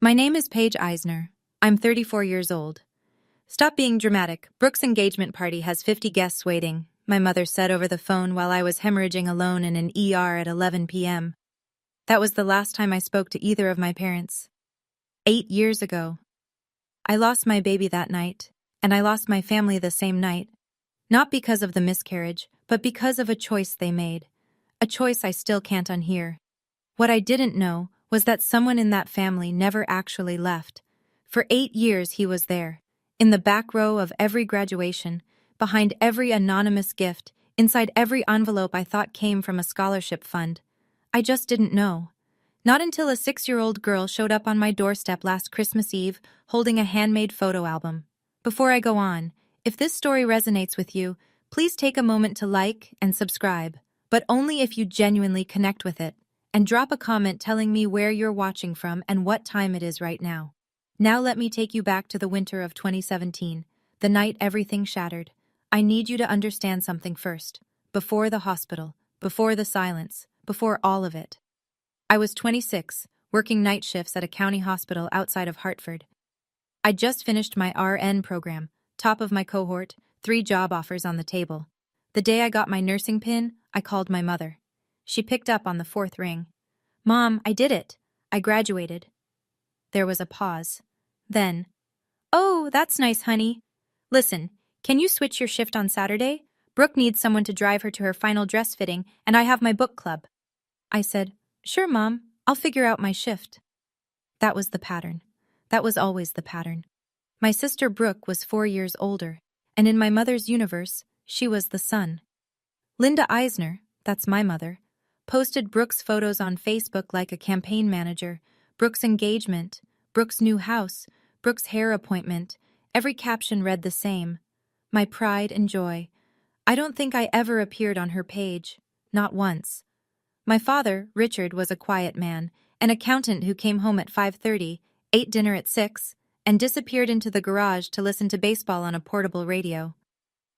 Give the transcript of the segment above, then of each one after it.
My name is Paige Eisner. I'm 34 years old. Stop being dramatic. Brooke's engagement party has 50 guests waiting, my mother said over the phone while I was hemorrhaging alone in an ER at 11 p.m. That was the last time I spoke to either of my parents. 8 years ago. I lost my baby that night, and I lost my family the same night. Not because of the miscarriage, but because of a choice they made. A choice I still can't unhear. What I didn't know was that someone in that family never actually left. For 8 years he was there, in the back row of every graduation, behind every anonymous gift, inside every envelope I thought came from a scholarship fund. I just didn't know. Not until a 6-year-old girl showed up on my doorstep last Christmas Eve holding a handmade photo album. Before I go on, if this story resonates with you, please take a moment to like and subscribe, but only if you genuinely connect with it. And drop a comment telling me where you're watching from and what time it is right now. Now let me take you back to the winter of 2017, the night everything shattered. I need you to understand something first. Before the hospital, before the silence, before all of it. I was 26, working night shifts at a county hospital outside of Hartford. I'd just finished my RN program, top of my cohort, 3 job offers on the table. The day I got my nursing pin, I called my mother. She picked up on the 4th ring. "Mom, I did it. I graduated." There was a pause. Then, "Oh, that's nice, honey. Listen, can you switch your shift on Saturday? Brooke needs someone to drive her to her final dress fitting, and I have my book club." I said, "Sure, Mom. I'll figure out my shift." That was the pattern. That was always the pattern. My sister Brooke was 4 years older, and in my mother's universe, she was the son. Linda Eisner, that's my mother, posted Brooke's photos on Facebook like a campaign manager. Brooke's engagement, Brooke's new house, Brooke's hair appointment. Every caption read the same. My pride and joy. I don't think I ever appeared on her page. Not once. My father, Richard, was a quiet man, an accountant who came home at 5:30, ate dinner at 6, and disappeared into the garage to listen to baseball on a portable radio.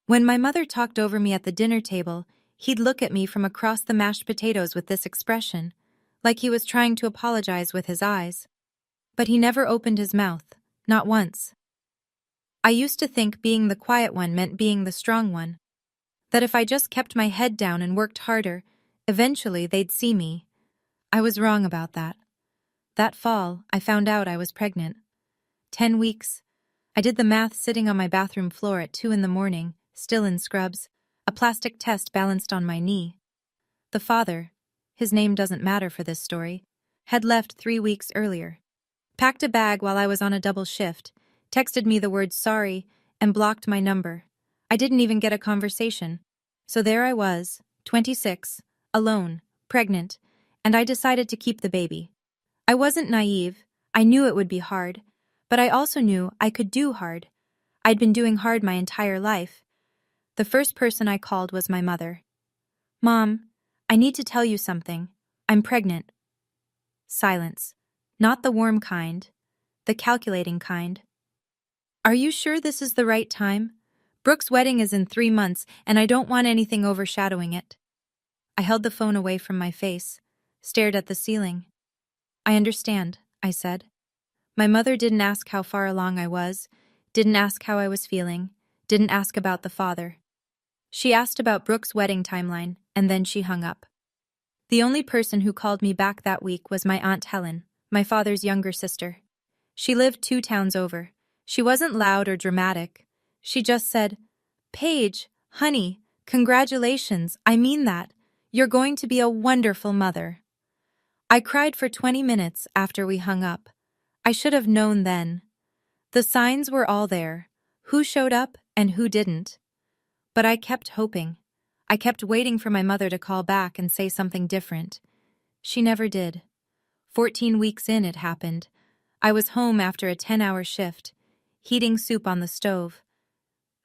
When my mother talked over me at the dinner table, he'd look at me from across the mashed potatoes with this expression, like he was trying to apologize with his eyes. But he never opened his mouth, not once. I used to think being the quiet one meant being the strong one. That if I just kept my head down and worked harder, eventually they'd see me. I was wrong about that. That fall, I found out I was pregnant. 10 weeks. I did the math sitting on my bathroom floor at 2 in the morning, still in scrubs, a plastic test balanced on my knee. The father, his name doesn't matter for this story, had left 3 weeks earlier. Packed a bag while I was on a double shift, texted me the word sorry, and blocked my number. I didn't even get a conversation. So there I was, 26, alone, pregnant, and I decided to keep the baby. I wasn't naive. I knew it would be hard, but I also knew I could do hard. I'd been doing hard my entire life. The first person I called was my mother. "Mom, I need to tell you something. I'm pregnant." Silence. Not the warm kind. The calculating kind. "Are you sure this is the right time? Brooke's wedding is in 3 months, and I don't want anything overshadowing it." I held the phone away from my face, stared at the ceiling. "I understand," I said. My mother didn't ask how far along I was, didn't ask how I was feeling, didn't ask about the father. She asked about Brooke's wedding timeline, and then she hung up. The only person who called me back that week was my Aunt Helen, my father's younger sister. She lived 2 towns over. She wasn't loud or dramatic. She just said, "Paige, honey, congratulations, I mean that. You're going to be a wonderful mother." I cried for 20 minutes after we hung up. I should have known then. The signs were all there, who showed up and who didn't. But I kept hoping. I kept waiting for my mother to call back and say something different. She never did. 14 weeks in it happened. I was home after a 10-hour shift, heating soup on the stove.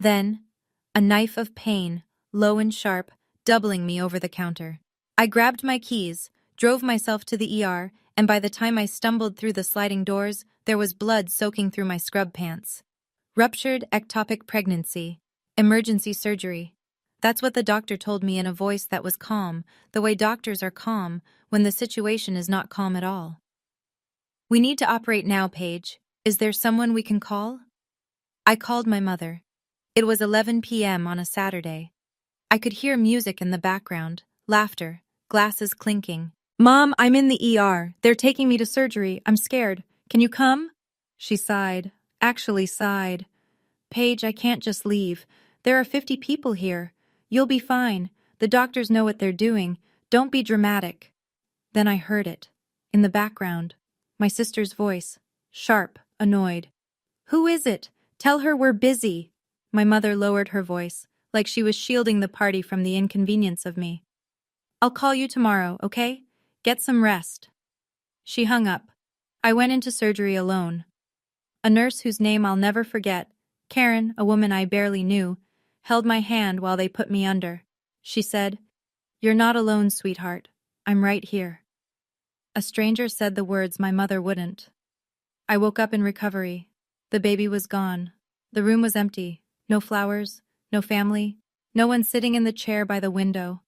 Then, a knife of pain, low and sharp, doubling me over the counter. I grabbed my keys, drove myself to the ER, and by the time I stumbled through the sliding doors, there was blood soaking through my scrub pants. Ruptured ectopic pregnancy. Emergency surgery. That's what the doctor told me in a voice that was calm, the way doctors are calm when the situation is not calm at all. We need to operate now, Paige. Is there someone we can call? I called my mother. It was 11 p.m. on a Saturday. I could hear music in the background, laughter, glasses clinking. Mom, I'm in the ER. They're taking me to surgery. I'm scared. Can you come? She sighed. Actually sighed. Paige, I can't just leave. There are 50 people here. You'll be fine. The doctors know what they're doing. Don't be dramatic. Then I heard it. In the background. My sister's voice. Sharp, annoyed. Who is it? Tell her we're busy. My mother lowered her voice, like she was shielding the party from the inconvenience of me. I'll call you tomorrow, okay? Get some rest. She hung up. I went into surgery alone. A nurse whose name I'll never forget, Karen, a woman I barely knew, held my hand while they put me under. She said, "You're not alone, sweetheart. I'm right here." A stranger said the words my mother wouldn't. I woke up in recovery. The baby was gone. The room was empty. No flowers, no family, no one sitting in the chair by the window.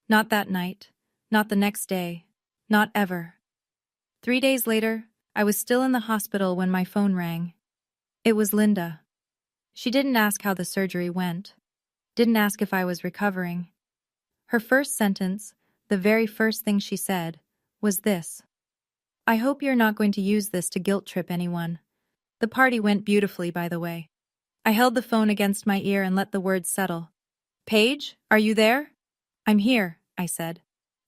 Not that night. Not the next day. Not ever. 3 days later, I was still in the hospital when my phone rang. It was Linda. She didn't ask how the surgery went. Didn't ask if I was recovering. Her first sentence, the very first thing she said, was this. I hope you're not going to use this to guilt trip anyone. The party went beautifully, by the way. I held the phone against my ear and let the words settle. Paige, are you there? I'm here, I said.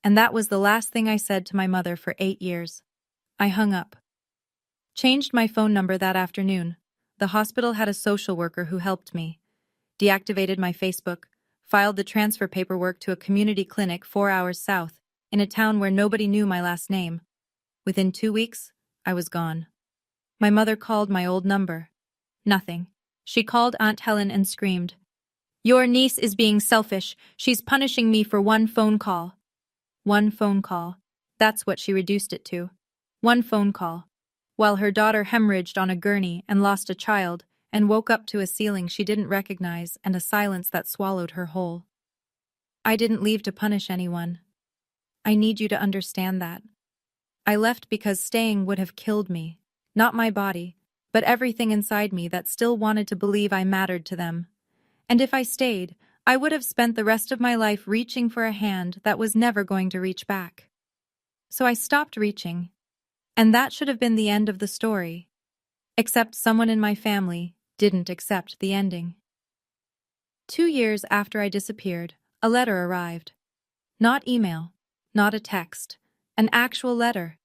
And that was the last thing I said to my mother for 8 years. I hung up. Changed my phone number that afternoon. The hospital had a social worker who helped me. Deactivated my Facebook, filed the transfer paperwork to a community clinic 4 hours south, in a town where nobody knew my last name. Within 2 weeks, I was gone. My mother called my old number. Nothing. She called Aunt Helen and screamed, "Your niece is being selfish. She's punishing me for one phone call." One phone call. That's what she reduced it to. One phone call. While her daughter hemorrhaged on a gurney and lost a child and woke up to a ceiling she didn't recognize and a silence that swallowed her whole. I didn't leave to punish anyone. I need you to understand that. I left because staying would have killed me. Not my body, but everything inside me that still wanted to believe I mattered to them. And if I stayed, I would have spent the rest of my life reaching for a hand that was never going to reach back. So I stopped reaching. And that should have been the end of the story. Except someone in my family didn't accept the ending. 2 years after I disappeared, a letter arrived. Not email, not a text, an actual letter,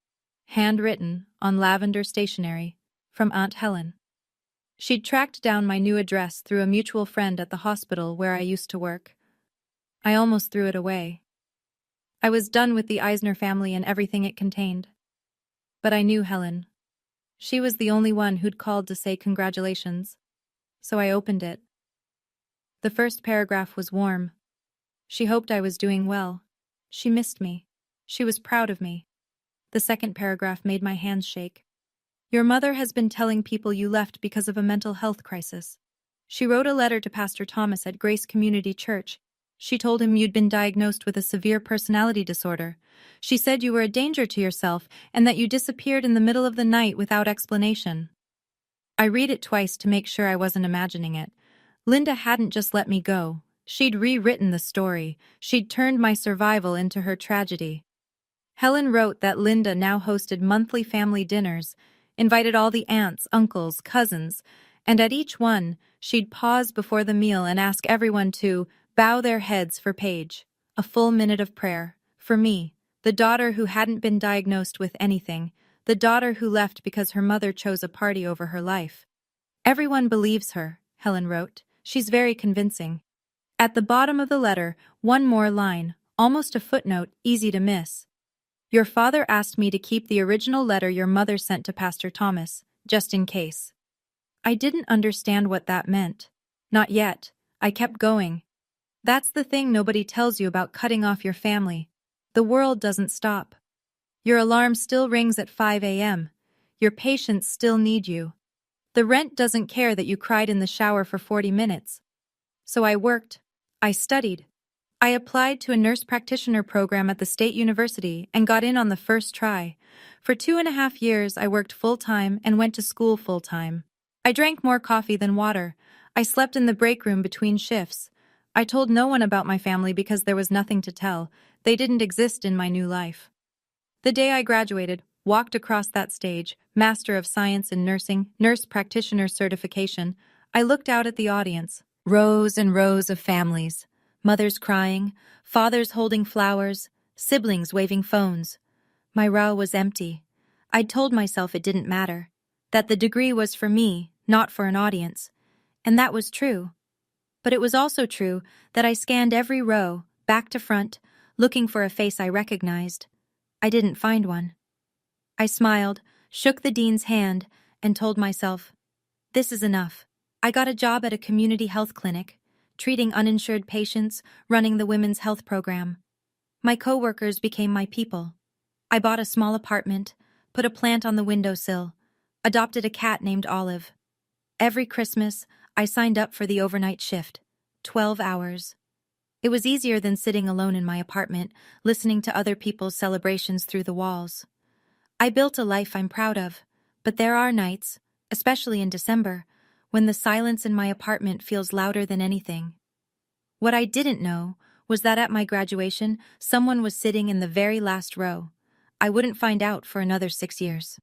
handwritten on lavender stationery, from Aunt Helen. She'd tracked down my new address through a mutual friend at the hospital where I used to work. I almost threw it away. I was done with the Eisner family and everything it contained. But I knew Helen. She was the only one who'd called to say congratulations. So I opened it. The first paragraph was warm. She hoped I was doing well. She missed me. She was proud of me. The second paragraph made my hands shake. Your mother has been telling people you left because of a mental health crisis. She wrote a letter to Pastor Thomas at Grace Community Church. She told him you'd been diagnosed with a severe personality disorder. She said you were a danger to yourself and that you disappeared in the middle of the night without explanation. I read it twice to make sure I wasn't imagining it. Linda hadn't just let me go. She'd rewritten the story. She'd turned my survival into her tragedy. Helen wrote that Linda now hosted monthly family dinners, invited all the aunts, uncles, cousins, and at each one, she'd pause before the meal and ask everyone to bow their heads for Paige, a full minute of prayer. For me, the daughter who hadn't been diagnosed with anything, the daughter who left because her mother chose a party over her life. Everyone believes her, Helen wrote. She's very convincing. At the bottom of the letter, one more line, almost a footnote, easy to miss. Your father asked me to keep the original letter your mother sent to Pastor Thomas, just in case. I didn't understand what that meant. Not yet. I kept going. That's the thing nobody tells you about cutting off your family. The world doesn't stop. Your alarm still rings at 5 a.m. Your patients still need you. The rent doesn't care that you cried in the shower for 40 minutes. So I worked. I studied. I applied to a nurse practitioner program at the state university and got in on the first try. For 2.5 years, I worked full-time and went to school full-time. I drank more coffee than water. I slept in the break room between shifts. I told no one about my family because there was nothing to tell. They didn't exist in my new life. The day I graduated, walked across that stage, Master of Science in Nursing, Nurse Practitioner Certification, I looked out at the audience. Rows and rows of families. Mothers crying, fathers holding flowers, siblings waving phones. My row was empty. I'd told myself it didn't matter, that the degree was for me, not for an audience. And that was true. But it was also true that I scanned every row, back to front, looking for a face I recognized. I didn't find one. I smiled, shook the dean's hand, and told myself, this is enough. I got a job at a community health clinic, treating uninsured patients, running the women's health program. My coworkers became my people. I bought a small apartment, put a plant on the windowsill, adopted a cat named Olive. Every Christmas, I signed up for the overnight shift, 12 hours. It was easier than sitting alone in my apartment, listening to other people's celebrations through the walls. I built a life I'm proud of, but there are nights, especially in December, when the silence in my apartment feels louder than anything. What I didn't know was that at my graduation, someone was sitting in the very last row. I wouldn't find out for another 6 years.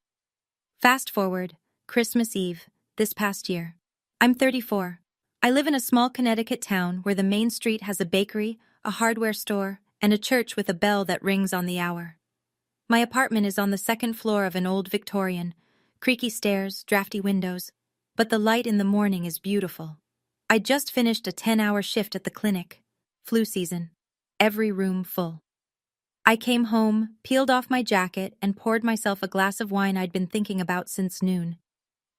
Fast forward, Christmas Eve, this past year. I'm 34. I live in a small Connecticut town where the main street has a bakery, a hardware store, and a church with a bell that rings on the hour. My apartment is on the second floor of an old Victorian, creaky stairs, drafty windows, but the light in the morning is beautiful. I just finished a 10-hour shift at the clinic. Flu season. Every room full. I came home, peeled off my jacket, and poured myself a glass of wine I'd been thinking about since noon.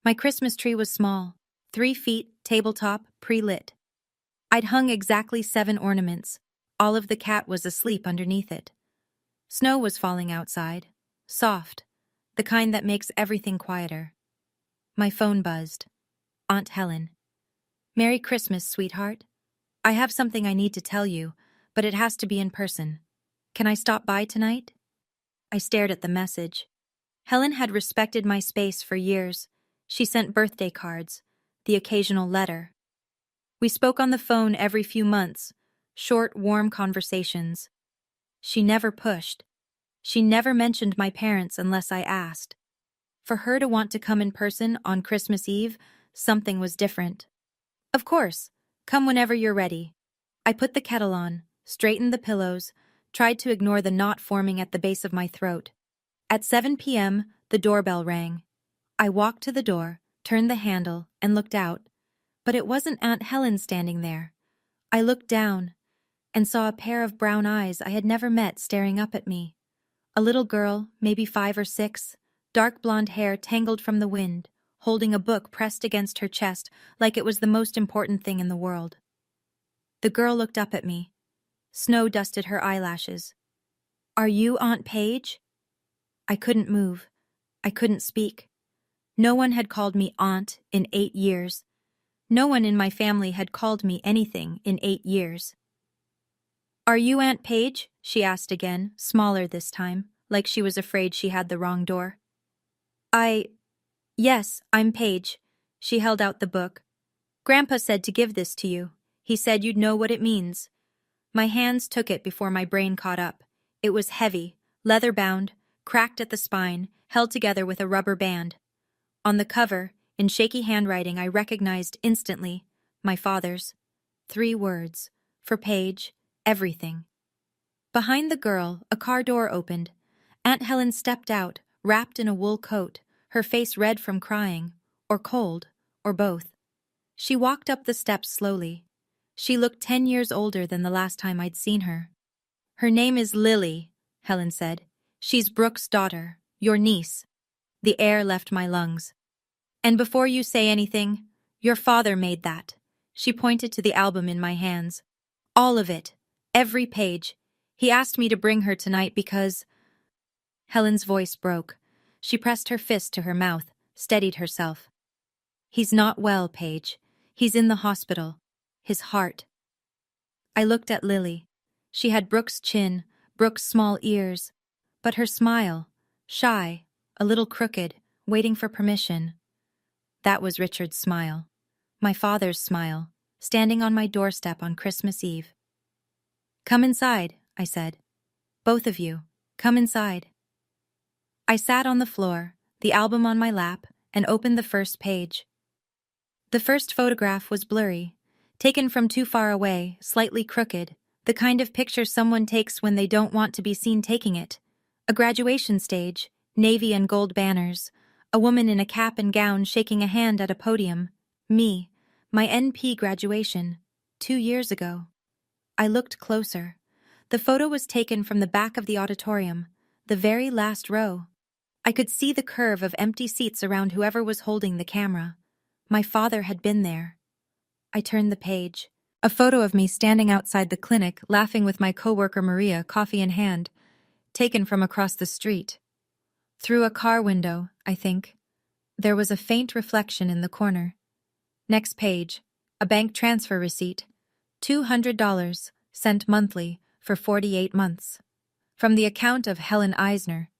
My Christmas tree was small, 3 feet, tabletop, pre-lit. I'd hung exactly 7 ornaments. Olive the cat was asleep underneath it. Snow was falling outside, soft, the kind that makes everything quieter. My phone buzzed. Aunt Helen. Merry Christmas, sweetheart. I have something I need to tell you, but it has to be in person. Can I stop by tonight? I stared at the message. Helen had respected my space for years. She sent birthday cards, the occasional letter. We spoke on the phone every few months, short, warm conversations. She never pushed. She never mentioned my parents unless I asked. For her to want to come in person on Christmas Eve, something was different. Of course, come whenever you're ready. I put the kettle on, straightened the pillows, tried to ignore the knot forming at the base of my throat. At 7 p.m., the doorbell rang. I walked to the door, turned the handle, and looked out. But it wasn't Aunt Helen standing there. I looked down and saw a pair of brown eyes I had never met staring up at me. A little girl, maybe 5 or 6, dark blonde hair tangled from the wind, holding a book pressed against her chest like it was the most important thing in the world. The girl looked up at me. Snow dusted her eyelashes. Are you Aunt Paige? I couldn't move. I couldn't speak. No one had called me aunt in 8 years. No one in my family had called me anything in 8 years. Are you Aunt Paige? She asked again, smaller this time, like she was afraid she had the wrong door. Yes, I'm Paige. She held out the book. Grandpa said to give this to you. He said you'd know what it means. My hands took it before my brain caught up. It was heavy, leather-bound, cracked at the spine, held together with a rubber band. On the cover, in shaky handwriting I recognized instantly, my father's. 3 words. For Paige, everything. Behind the girl, a car door opened. Aunt Helen stepped out, wrapped in a wool coat, her face red from crying, or cold, or both. She walked up the steps slowly. She looked 10 years older than the last time I'd seen her. Her name is Lily, Helen said. She's Brooke's daughter, your niece. The air left my lungs. And before you say anything, your father made that. She pointed to the album in my hands. All of it. Every page. He asked me to bring her tonight because... Helen's voice broke. She pressed her fist to her mouth, steadied herself. He's not well, Paige. He's in the hospital. His heart. I looked at Lily. She had Brooke's chin, Brooke's small ears, but her smile, shy, a little crooked, waiting for permission. That was Richard's smile. My father's smile, standing on my doorstep on Christmas Eve. "Come inside," I said. "Both of you, come inside." I sat on the floor, the album on my lap, and opened the first page. The first photograph was blurry, taken from too far away, slightly crooked, the kind of picture someone takes when they don't want to be seen taking it. A graduation stage, navy and gold banners, a woman in a cap and gown shaking a hand at a podium. Me, my NP graduation, 2 years ago. I looked closer. The photo was taken from the back of the auditorium, the very last row. I could see the curve of empty seats around whoever was holding the camera. My father had been there. I turned the page. A photo of me standing outside the clinic, laughing with my coworker Maria, coffee in hand, taken from across the street. Through a car window, I think. There was a faint reflection in the corner. Next page, a bank transfer receipt, $200, sent monthly for 48 months. From the account of Helen Eisner,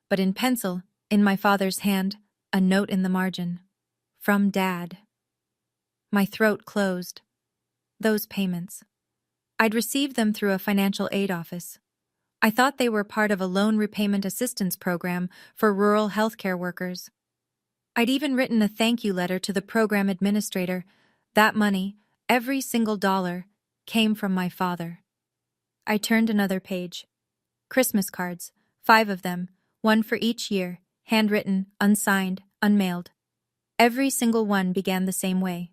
but in pencil, in my father's hand, a note in the margin. From Dad. My throat closed. Those payments. I'd received them through a financial aid office. I thought they were part of a loan repayment assistance program for rural healthcare workers. I'd even written a thank you letter to the program administrator. That money, every single dollar, came from my father. I turned another page. Christmas cards, 5 of them, 1 for each year, handwritten, unsigned, unmailed. Every single one began the same way.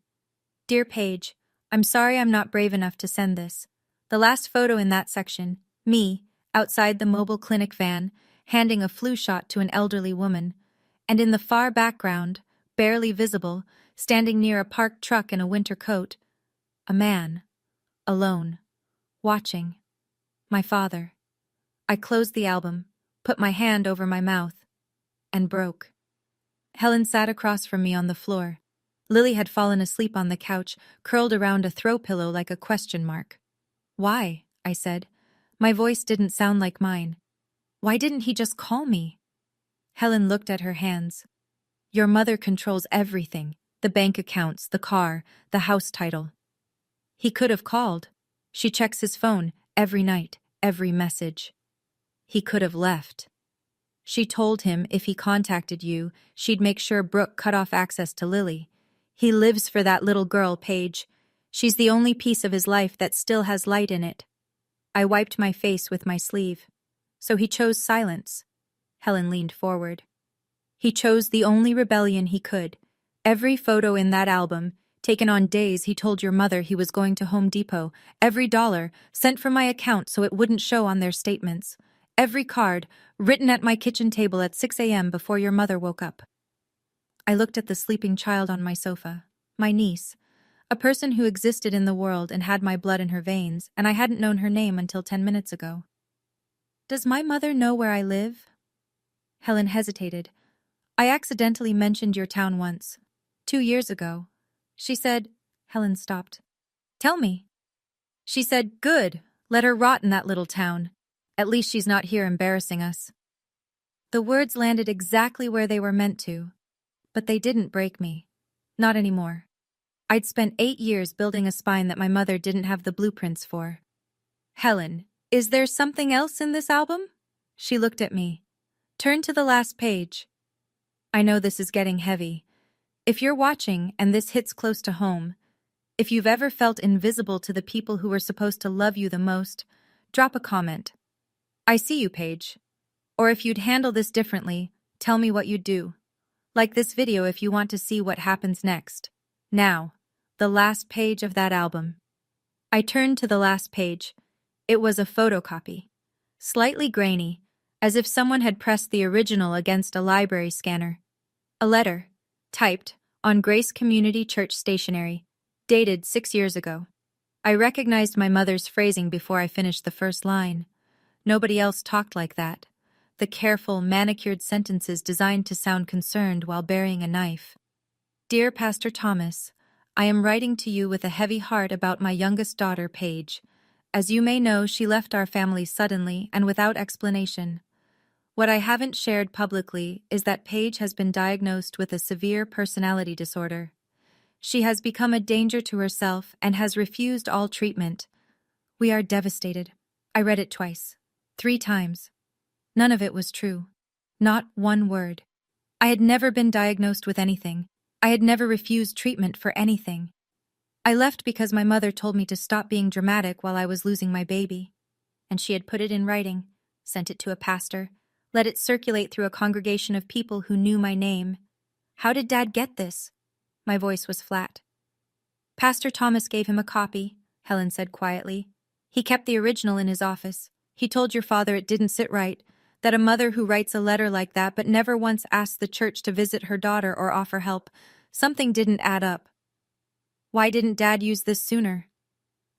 "Dear Paige, I'm sorry I'm not brave enough to send this. The last photo in that section, me, outside the mobile clinic van, handing a flu shot to an elderly woman, and in the far background, barely visible, standing near a parked truck in a winter coat, a man, alone, watching. My father." I closed the album, put my hand over my mouth, and broke. Helen sat across from me on the floor. Lily had fallen asleep on the couch, curled around a throw pillow like a question mark. "Why?" I said. My voice didn't sound like mine. "Why didn't he just call me?" Helen looked at her hands. "Your mother controls everything, the bank accounts, the car, the house title." "He could have called. She checks his phone every night, every message." "He could have left. She told him if he contacted you, she'd make sure Brooke cut off access to Lily. He lives for that little girl, Paige. She's the only piece of his life that still has light in it." I wiped my face with my sleeve. "So he chose silence." Helen leaned forward. "He chose the only rebellion he could. Every photo in that album, taken on days he told your mother he was going to Home Depot, every dollar, sent from my account so it wouldn't show on their statements. Every card, written at my kitchen table at 6 a.m. before your mother woke up." I looked at the sleeping child on my sofa, my niece, a person who existed in the world and had my blood in her veins, and I hadn't known her name until 10 minutes ago. "Does my mother know where I live?" Helen hesitated. "I accidentally mentioned your town once, 2 years ago. She said—" Helen stopped. "Tell me." "She said, good, let her rot in that little town. At least she's not here embarrassing us." The words landed exactly where they were meant to, but they didn't break me. Not anymore. I'd spent 8 years building a spine that my mother didn't have the blueprints for. "Helen, is there something else in this album?" She looked at me. "Turn to the last page." I know this is getting heavy. If you're watching and this hits close to home, if you've ever felt invisible to the people who were supposed to love you the most, drop a comment. "I see you, Paige." Or if you'd handle this differently, tell me what you'd do. Like this video if you want to see what happens next. Now, the last page of that album. I turned to the last page. It was a photocopy. Slightly grainy, as if someone had pressed the original against a library scanner. A letter, typed, on Grace Community Church stationery, dated 6 years ago. I recognized my mother's phrasing before I finished the first line. Nobody else talked like that. The careful, manicured sentences designed to sound concerned while burying a knife. "Dear Pastor Thomas, I am writing to you with a heavy heart about my youngest daughter, Paige. As you may know, she left our family suddenly and without explanation. What I haven't shared publicly is that Paige has been diagnosed with a severe personality disorder. She has become a danger to herself and has refused all treatment. We are devastated. I read it twice. 3 times. None of it was true. Not one word. I had never been diagnosed with anything. I had never refused treatment for anything. I left because my mother told me to stop being dramatic while I was losing my baby. And she had put it in writing, sent it to a pastor, let it circulate through a congregation of people who knew my name. How did Dad get this? My voice was flat. Pastor Thomas gave him a copy, Helen said quietly. He kept the original in his office. He told your father it didn't sit right, that a mother who writes a letter like that but never once asks the church to visit her daughter or offer help, something didn't add up. Why didn't Dad use this sooner?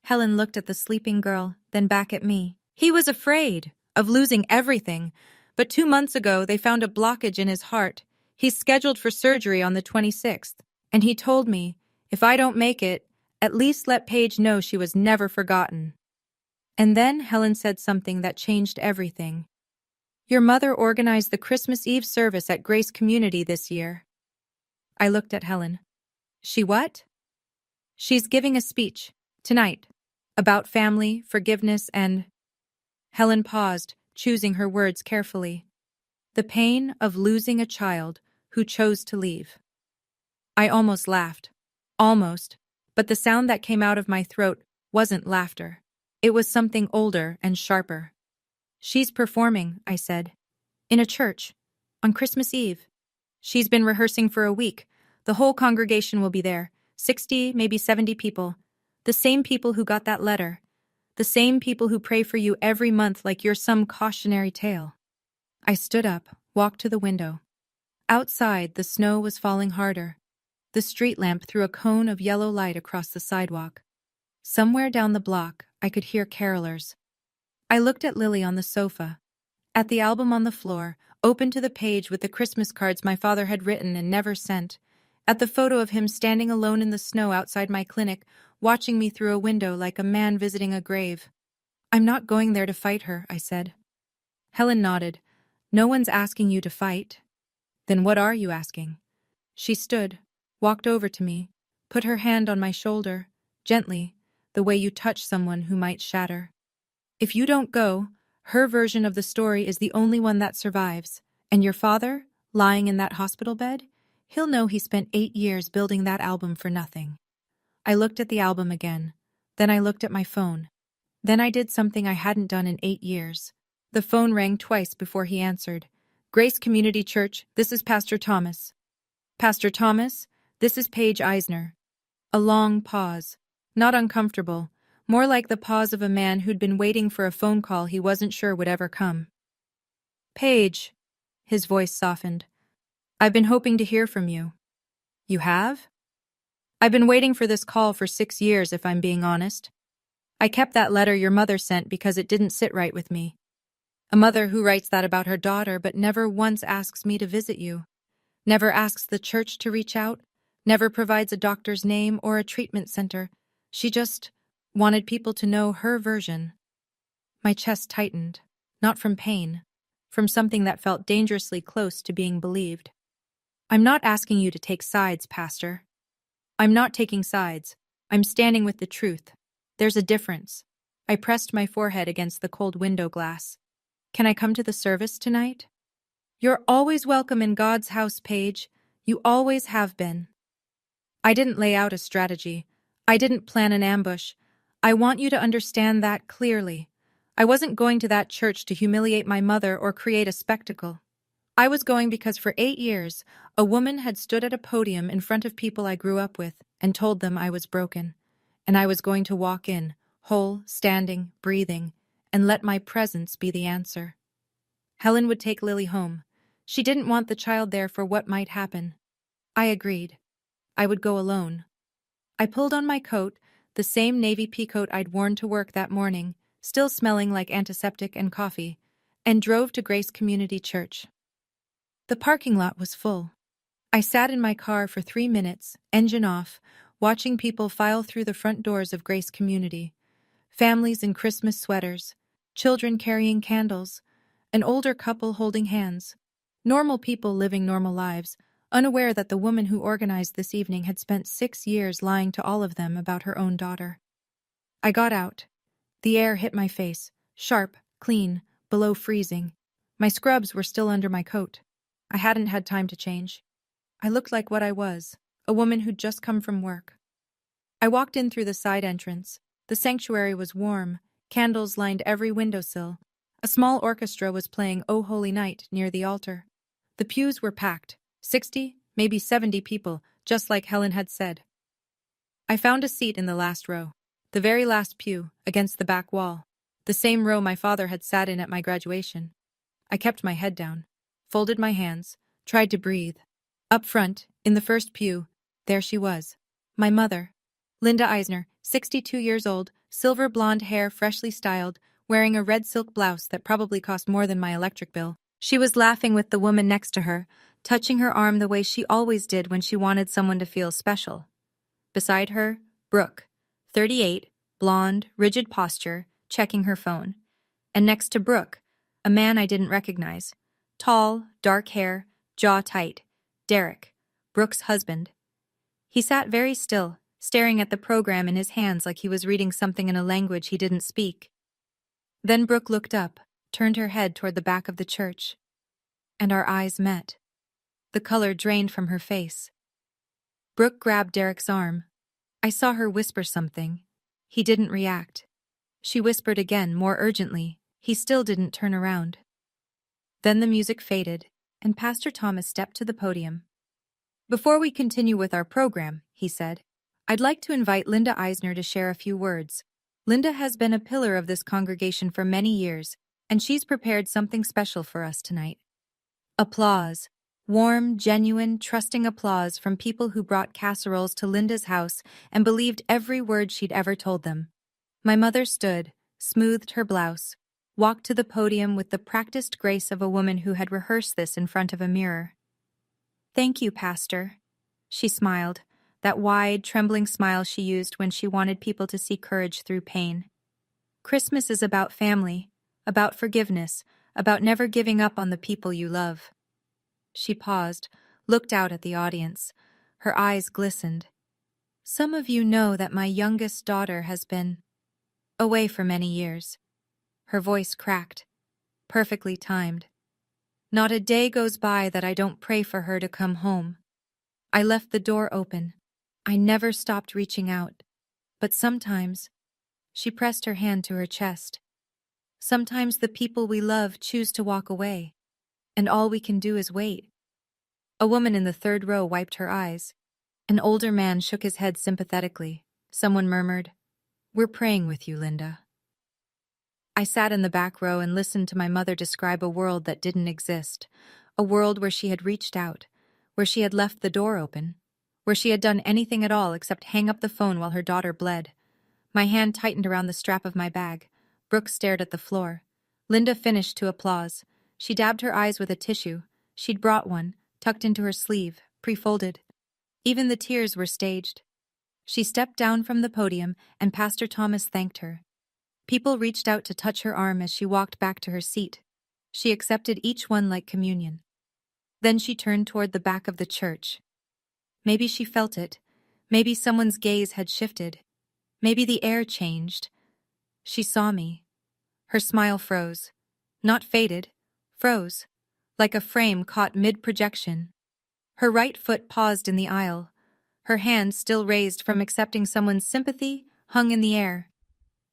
Helen looked at the sleeping girl, then back at me. He was afraid of losing everything, but 2 months ago they found a blockage in his heart. He's scheduled for surgery on the 26th, and he told me, if I don't make it, at least let Paige know she was never forgotten. And then Helen said something that changed everything. Your mother organized the Christmas Eve service at Grace Community this year. I looked at Helen. She what? She's giving a speech, tonight, about family, forgiveness, and… Helen paused, choosing her words carefully. The pain of losing a child who chose to leave. I almost laughed. Almost, but the sound that came out of my throat wasn't laughter. It was something older and sharper. She's performing, I said. In a church. On Christmas Eve. She's been rehearsing for a week. The whole congregation will be there. 60, maybe 70 people. The same people who got that letter. The same people who pray for you every month like you're some cautionary tale. I stood up, walked to the window. Outside, the snow was falling harder. The street lamp threw a cone of yellow light across the sidewalk. Somewhere down the block, I could hear carolers. I looked at Lily on the sofa, at the album on the floor, open to the page with the Christmas cards my father had written and never sent, at the photo of him standing alone in the snow outside my clinic, watching me through a window like a man visiting a grave. I'm not going there to fight her, I said. Helen nodded. No one's asking you to fight. Then what are you asking? She stood, walked over to me, put her hand on my shoulder, gently, the way you touch someone who might shatter. If you don't go, her version of the story is the only one that survives, and your father, lying in that hospital bed, he'll know he spent 8 years building that album for nothing. I looked at the album again. Then I looked at my phone. Then I did something I hadn't done in 8 years. The phone rang twice before he answered. Grace Community Church, this is Pastor Thomas. Pastor Thomas, this is Paige Eisner. A long pause. Not uncomfortable, more like the pause of a man who'd been waiting for a phone call he wasn't sure would ever come. Paige, his voice softened. I've been hoping to hear from you. You have? I've been waiting for this call for 6 years, if I'm being honest. I kept that letter your mother sent because it didn't sit right with me. A mother who writes that about her daughter but never once asks me to visit you. Never asks the church to reach out. Never provides a doctor's name or a treatment center. She just wanted people to know her version. My chest tightened, not from pain, from something that felt dangerously close to being believed. I'm not asking you to take sides, Pastor. I'm not taking sides. I'm standing with the truth. There's a difference. I pressed my forehead against the cold window glass. Can I come to the service tonight? You're always welcome in God's house, Paige. You always have been. I didn't lay out a strategy. I didn't plan an ambush. I want you to understand that clearly. I wasn't going to that church to humiliate my mother or create a spectacle. I was going because for 8 years, a woman had stood at a podium in front of people I grew up with and told them I was broken. And I was going to walk in, whole, standing, breathing, and let my presence be the answer. Helen would take Lily home. She didn't want the child there for what might happen. I agreed. I would go alone. I pulled on my coat, the same navy pea coat I'd worn to work that morning, still smelling like antiseptic and coffee, and drove to Grace Community Church. The parking lot was full. I sat in my car for 3 minutes, engine off, watching people file through the front doors of Grace Community. Families in Christmas sweaters, children carrying candles, an older couple holding hands. Normal people living normal lives, unaware that the woman who organized this evening had spent 6 years lying to all of them about her own daughter. I got out. The air hit my face, sharp, clean, below freezing. My scrubs were still under my coat. I hadn't had time to change. I looked like what I was, a woman who'd just come from work. I walked in through the side entrance. The sanctuary was warm, candles lined every windowsill. A small orchestra was playing O Holy Night near the altar. The pews were packed, 60, maybe 70 people, just like Helen had said. I found a seat in the last row, the very last pew, against the back wall, the same row my father had sat in at my graduation. I kept my head down, folded my hands, tried to breathe. Up front, in the first pew, there she was, my mother, Linda Eisner, 62 years old, silver blonde hair freshly styled, wearing a red silk blouse that probably cost more than my electric bill. She was laughing with the woman next to her, touching her arm the way she always did when she wanted someone to feel special. Beside her, Brooke, 38, blonde, rigid posture, checking her phone. And next to Brooke, a man I didn't recognize. Tall, dark hair, jaw tight. Derek, Brooke's husband. He sat very still, staring at the program in his hands like he was reading something in a language he didn't speak. Then Brooke looked up, turned her head toward the back of the church. And our eyes met. The color drained from her face. Brooke grabbed Derek's arm. I saw her whisper something. He didn't react. She whispered again, more urgently. He still didn't turn around. Then the music faded, and Pastor Thomas stepped to the podium. "Before we continue with our program," he said, "I'd like to invite Linda Eisner to share a few words. Linda has been a pillar of this congregation for many years, and she's prepared something special for us tonight." Applause. Warm, genuine, trusting applause from people who brought casseroles to Linda's house and believed every word she'd ever told them. My mother stood, smoothed her blouse, walked to the podium with the practiced grace of a woman who had rehearsed this in front of a mirror. "Thank you, Pastor." She smiled, that wide, trembling smile she used when she wanted people to see courage through pain. Christmas is about family, about forgiveness, about never giving up on the people you love. She paused, looked out at the audience. Her eyes glistened. "Some of you know that my youngest daughter has been away for many years." Her voice cracked, perfectly timed. "Not a day goes by that I don't pray for her to come home. I left the door open. I never stopped reaching out. But sometimes," she pressed her hand to her chest, "sometimes the people we love choose to walk away, and all we can do is wait." A woman in the third row wiped her eyes. An older man shook his head sympathetically. Someone murmured, "We're praying with you, Linda." I sat in the back row and listened to my mother describe a world that didn't exist, a world where she had reached out, where she had left the door open, where she had done anything at all except hang up the phone while her daughter bled. My hand tightened around the strap of my bag. Brooke stared at the floor. Linda finished to applause. She dabbed her eyes with a tissue. She'd brought one, tucked into her sleeve, pre-folded. Even the tears were staged. She stepped down from the podium, and Pastor Thomas thanked her. People reached out to touch her arm as she walked back to her seat. She accepted each one like communion. Then she turned toward the back of the church. Maybe she felt it. Maybe someone's gaze had shifted. Maybe the air changed. She saw me. Her smile froze. Not faded, froze, like a frame caught mid-projection. Her right foot paused in the aisle. Her hand, still raised from accepting someone's sympathy, hung in the air.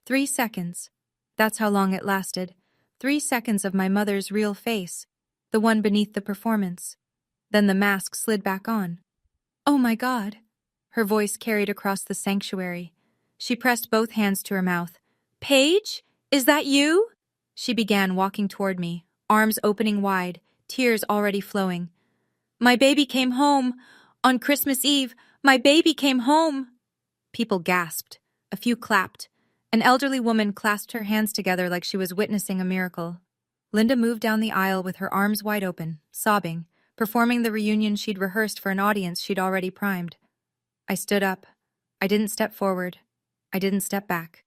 3 seconds. That's how long it lasted. 3 seconds of my mother's real face, the one beneath the performance. Then the mask slid back on. "Oh my God!" Her voice carried across the sanctuary. She pressed both hands to her mouth. "Paige? Is that you?" She began walking toward me, arms opening wide, tears already flowing. "My baby came home. On Christmas Eve, my baby came home." People gasped. A few clapped. An elderly woman clasped her hands together like she was witnessing a miracle. Linda moved down the aisle with her arms wide open, sobbing, performing the reunion she'd rehearsed for an audience she'd already primed. I stood up. I didn't step forward. I didn't step back.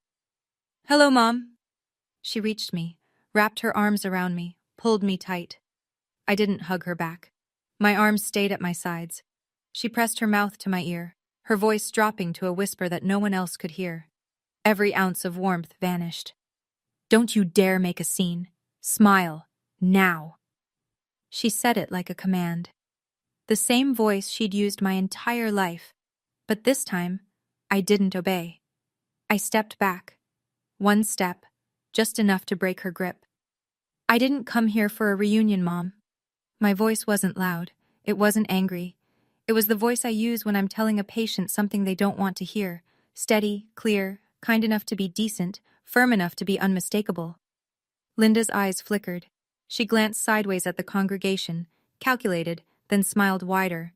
Hello, Mom. She reached me, wrapped her arms around me, pulled me tight. I didn't hug her back. My arms stayed at my sides. She pressed her mouth to my ear, her voice dropping to a whisper that no one else could hear. Every ounce of warmth vanished. Don't you dare make a scene. Smile. Now. She said it like a command. The same voice she'd used my entire life. But this time, I didn't obey. I stepped back. One step, just enough to break her grip. I didn't come here for a reunion, Mom. My voice wasn't loud. It wasn't angry. It was the voice I use when I'm telling a patient something they don't want to hear. Steady, clear, kind enough to be decent, firm enough to be unmistakable. Linda's eyes flickered. She glanced sideways at the congregation, calculated, then smiled wider.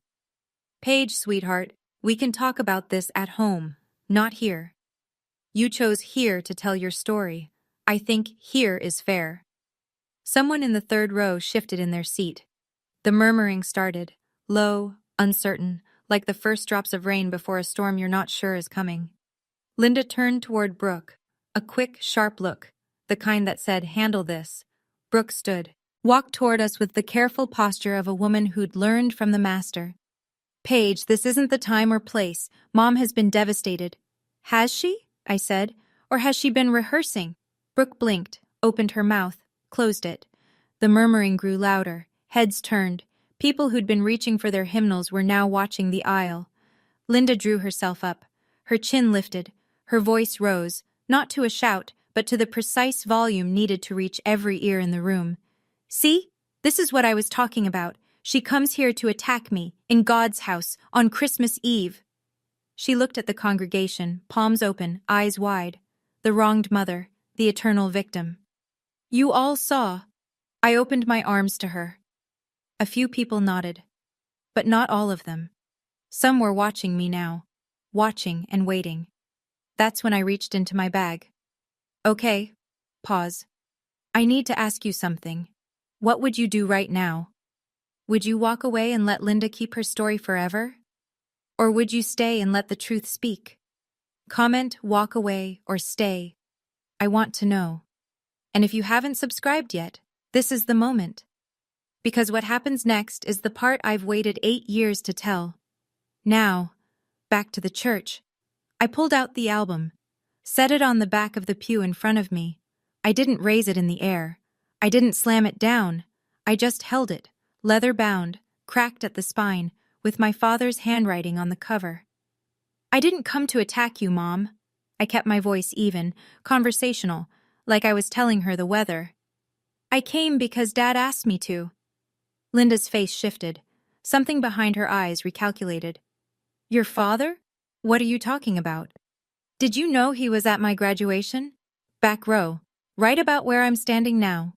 Paige, sweetheart, we can talk about this at home, not here. You chose here to tell your story. I think here is fair. Someone in the third row shifted in their seat. The murmuring started, low, uncertain, like the first drops of rain before a storm you're not sure is coming. Linda turned toward Brooke, a quick, sharp look, the kind that said, handle this. Brooke stood, walked toward us with the careful posture of a woman who'd learned from the master. Paige, this isn't the time or place. Mom has been devastated. Has she? I said. Or has she been rehearsing? Brooke blinked, opened her mouth, closed it. The murmuring grew louder, heads turned. People who'd been reaching for their hymnals were now watching the aisle. Linda drew herself up. Her chin lifted. Her voice rose, not to a shout, but to the precise volume needed to reach every ear in the room. See? This is what I was talking about. She comes here to attack me, in God's house, on Christmas Eve. She looked at the congregation, palms open, eyes wide. The wronged mother, the eternal victim. You all saw. I opened my arms to her. A few people nodded. But not all of them. Some were watching me now. Watching and waiting. That's when I reached into my bag. Okay. Pause. I need to ask you something. What would you do right now? Would you walk away and let Linda keep her story forever? Or would you stay and let the truth speak? Comment, walk away, or stay. I want to know. And if you haven't subscribed yet, this is the moment. Because what happens next is the part I've waited 8 years to tell. Now, back to the church. I pulled out the album, set it on the back of the pew in front of me. I didn't raise it in the air. I didn't slam it down. I just held it, leather-bound, cracked at the spine, with my father's handwriting on the cover. I didn't come to attack you, Mom. I kept my voice even, conversational, like I was telling her the weather. I came because Dad asked me to. Linda's face shifted. Something behind her eyes recalculated. Your father? What are you talking about? Did you know he was at my graduation? Back row, right about where I'm standing now.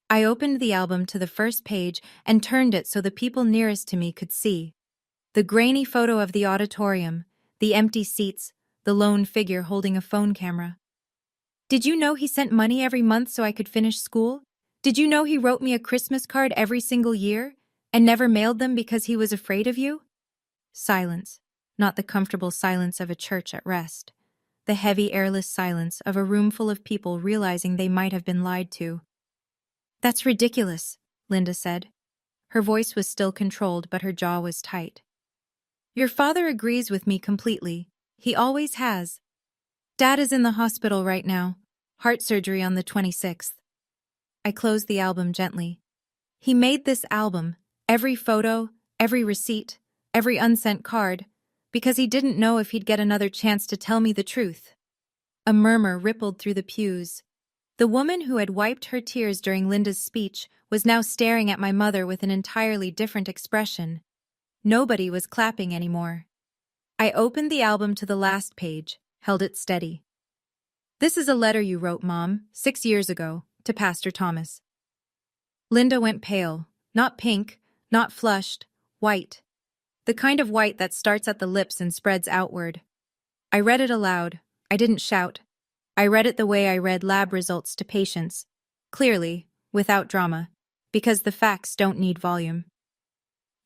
I opened the album to the first page and turned it so the people nearest to me could see. The grainy photo of the auditorium, the empty seats, the lone figure holding a phone camera. Did you know he sent money every month so I could finish school? Did you know he wrote me a Christmas card every single year and never mailed them because he was afraid of you? Silence, not the comfortable silence of a church at rest. The heavy, airless silence of a room full of people realizing they might have been lied to. That's ridiculous, Linda said. Her voice was still controlled, but her jaw was tight. Your father agrees with me completely. He always has. Dad is in the hospital right now. Heart surgery on the 26th. I closed the album gently. He made this album, every photo, every receipt, every unsent card, because he didn't know if he'd get another chance to tell me the truth. A murmur rippled through the pews. The woman who had wiped her tears during Linda's speech was now staring at my mother with an entirely different expression. Nobody was clapping anymore. I opened the album to the last page, held it steady. This is a letter you wrote, Mom, 6 years ago, to Pastor Thomas. Linda went pale, not pink, not flushed, white. The kind of white that starts at the lips and spreads outward. I read it aloud. I didn't shout. I read it the way I read lab results to patients, clearly, without drama, because the facts don't need volume.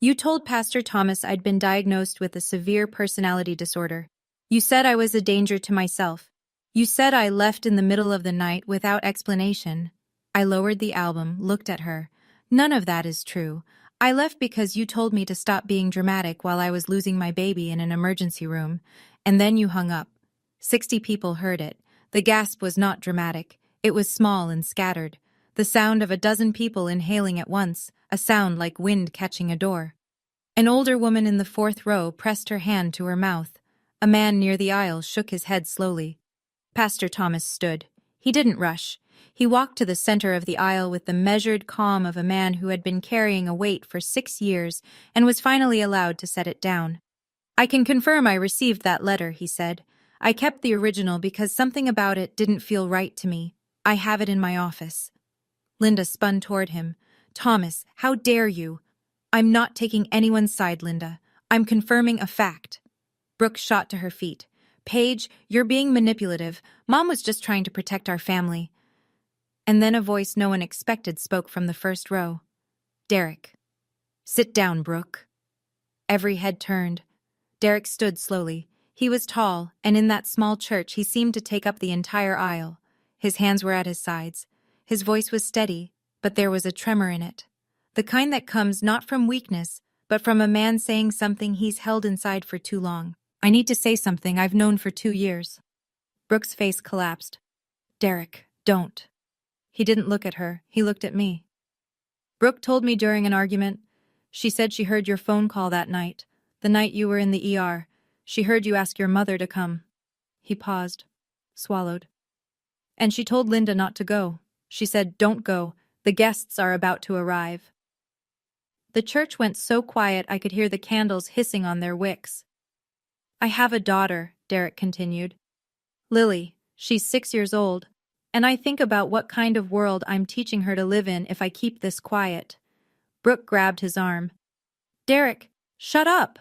You told Pastor Thomas I'd been diagnosed with a severe personality disorder. You said I was a danger to myself. You said I left in the middle of the night without explanation. I lowered the album, looked at her. None of that is true. I left because you told me to stop being dramatic while I was losing my baby in an emergency room. And then you hung up. 60 people heard it. The gasp was not dramatic. It was small and scattered. The sound of a dozen people inhaling at once, a sound like wind catching a door. An older woman in the fourth row pressed her hand to her mouth. A man near the aisle shook his head slowly. Pastor Thomas stood. He didn't rush. He walked to the center of the aisle with the measured calm of a man who had been carrying a weight for 6 years and was finally allowed to set it down. I can confirm I received that letter, he said. I kept the original because something about it didn't feel right to me. I have it in my office. Linda spun toward him. Thomas, how dare you? I'm not taking anyone's side, Linda. I'm confirming a fact. Brooke shot to her feet. Paige, you're being manipulative. Mom was just trying to protect our family. And then a voice no one expected spoke from the first row. Derek. Sit down, Brooke. Every head turned. Derek stood slowly. He was tall, and in that small church he seemed to take up the entire aisle. His hands were at his sides. His voice was steady, but there was a tremor in it. The kind that comes not from weakness, but from a man saying something he's held inside for too long. I need to say something I've known for 2 years. Brooke's face collapsed. Derek, don't. He didn't look at her. He looked at me. Brooke told me during an argument. She said she heard your phone call that night, the night you were in the ER. She heard you ask your mother to come. He paused, swallowed. And she told Linda not to go. She said, don't go. The guests are about to arrive. The church went so quiet I could hear the candles hissing on their wicks. I have a daughter, Derek continued. Lily, she's 6 years old, and I think about what kind of world I'm teaching her to live in if I keep this quiet. Brooke grabbed his arm. Derek, shut up!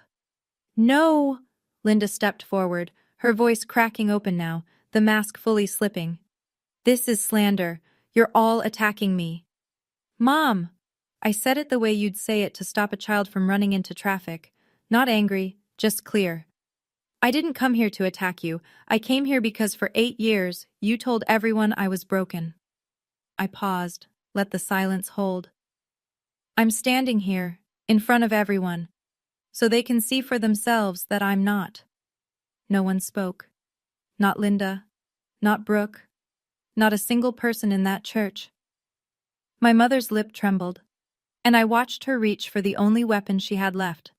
No! Linda stepped forward, her voice cracking open now, the mask fully slipping. This is slander. You're all attacking me. Mom! I said it the way you'd say it to stop a child from running into traffic. Not angry, just clear. I didn't come here to attack you. I came here because for 8 years, you told everyone I was broken. I paused, let the silence hold. I'm standing here, in front of everyone, so they can see for themselves that I'm not. No one spoke. Not Linda, not Brooke, not a single person in that church. My mother's lip trembled, and I watched her reach for the only weapon she had left.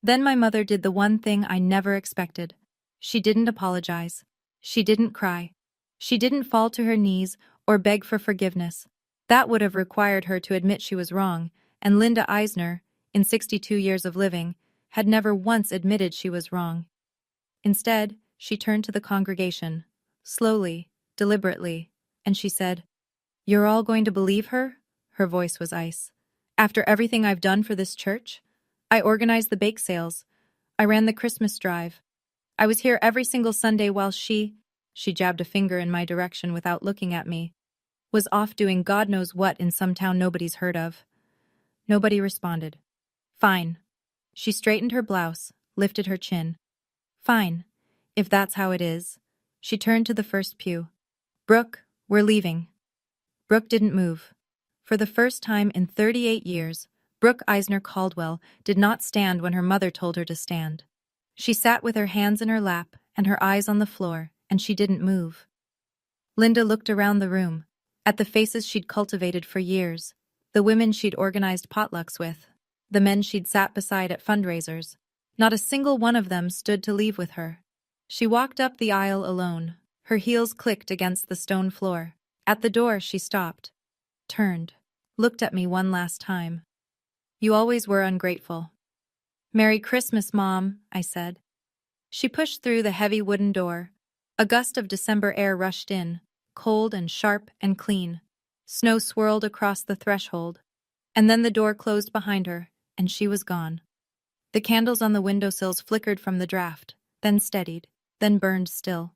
Then my mother did the one thing I never expected. She didn't apologize. She didn't cry. She didn't fall to her knees or beg for forgiveness. That would have required her to admit she was wrong, and Linda Eisner, in 62 years of living, had never once admitted she was wrong. Instead, she turned to the congregation, slowly, deliberately, and she said, You're all going to believe her? Her voice was ice. After everything I've done for this church? I organized the bake sales. I ran the Christmas drive. I was here every single Sunday while she jabbed a finger in my direction without looking at me, was off doing God knows what in some town nobody's heard of. Nobody responded. Fine. She straightened her blouse, lifted her chin. Fine. If that's how it is. She turned to the first pew. Brooke, we're leaving. Brooke didn't move. For the first time in 38 years, Brooke Eisner Caldwell did not stand when her mother told her to stand. She sat with her hands in her lap and her eyes on the floor, and she didn't move. Linda looked around the room, at the faces she'd cultivated for years, the women she'd organized potlucks with, the men she'd sat beside at fundraisers. Not a single one of them stood to leave with her. She walked up the aisle alone. Her heels clicked against the stone floor. At the door, she stopped, turned, looked at me one last time. You always were ungrateful. Merry Christmas, Mom, I said. She pushed through the heavy wooden door. A gust of December air rushed in, cold and sharp and clean. Snow swirled across the threshold. And then the door closed behind her, and she was gone. The candles on the windowsills flickered from the draft, then steadied, then burned still.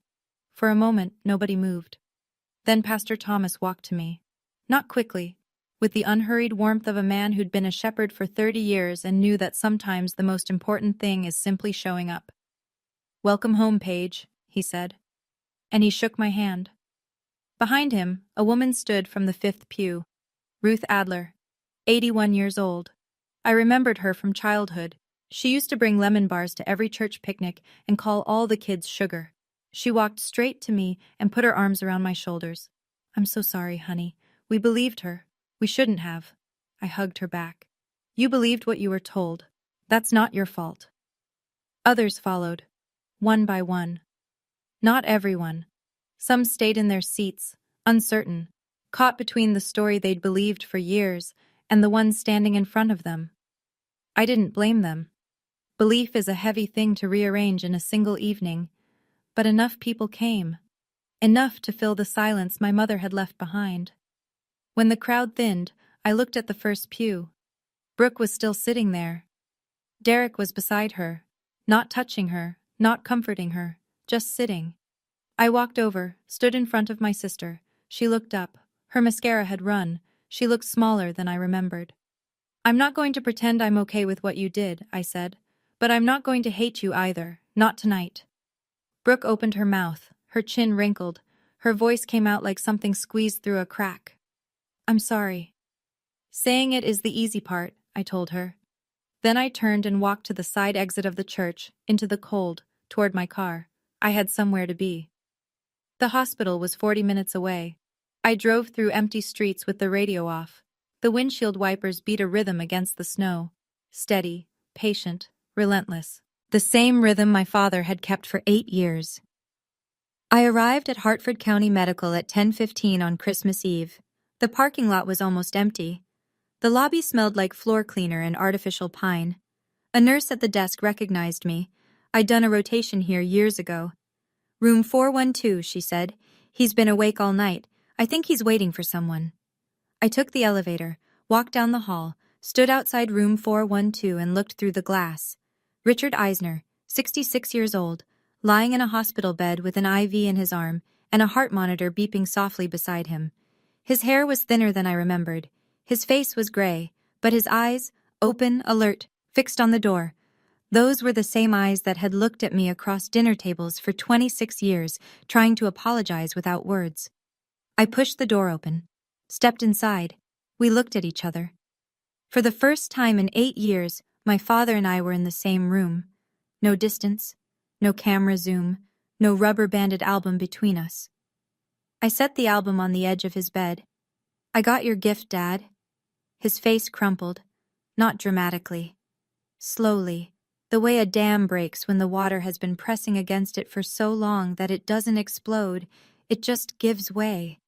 For a moment, nobody moved. Then Pastor Thomas walked to me. Not quickly, with the unhurried warmth of a man who'd been a shepherd for 30 years and knew that sometimes the most important thing is simply showing up. Welcome home, Paige, he said. and he shook my hand. Behind him, a woman stood from the fifth pew, Ruth Adler, 81 years old. I remembered her from childhood. She used to bring lemon bars to every church picnic and call all the kids sugar. She walked straight to me and put her arms around my shoulders. "I'm so sorry, honey. We believed her. We shouldn't have." I hugged her back. "You believed what you were told. That's not your fault." Others followed, one by one. Not everyone. Some stayed in their seats, uncertain, caught between the story they'd believed for years and the one standing in front of them. I didn't blame them. Belief is a heavy thing to rearrange in a single evening, but enough people came. Enough to fill the silence my mother had left behind. When the crowd thinned, I looked at the first pew. Brooke was still sitting there. Derek was beside her, not touching her, not comforting her, just sitting. I walked over, stood in front of my sister. She looked up. Her mascara had run. She looked smaller than I remembered. "I'm not going to pretend I'm okay with what you did," I said. "But I'm not going to hate you either, not tonight." Brooke opened her mouth, her chin wrinkled. Her voice came out like something squeezed through a crack. "I'm sorry." "Saying it is the easy part," I told her. Then I turned and walked to the side exit of the church, into the cold, toward my car. I had somewhere to be. The hospital was 40 minutes away. I drove through empty streets with the radio off. The windshield wipers beat a rhythm against the snow. Steady, patient, relentless. The same rhythm my father had kept for 8 years. I arrived at Hartford County Medical at 10:15 on Christmas Eve. The parking lot was almost empty. The lobby smelled like floor cleaner and artificial pine. A nurse at the desk recognized me. I'd done a rotation here years ago. "Room 412, she said. "He's been awake all night. I think he's waiting for someone." I took the elevator, walked down the hall, stood outside room 412 and looked through the glass. Richard Eisner, 66 years old, lying in a hospital bed with an IV in his arm and a heart monitor beeping softly beside him. His hair was thinner than I remembered. His face was gray, but his eyes, open, alert, fixed on the door. Those were the same eyes that had looked at me across dinner tables for 26 years, trying to apologize without words. I pushed the door open, stepped inside. We looked at each other. For the first time in 8 years, my father and I were in the same room. No distance, no camera zoom, no rubber-banded album between us. I set the album on the edge of his bed. "I got your gift, Dad." His face crumpled, not dramatically. Slowly, the way a dam breaks when the water has been pressing against it for so long that it doesn't explode, it just gives way.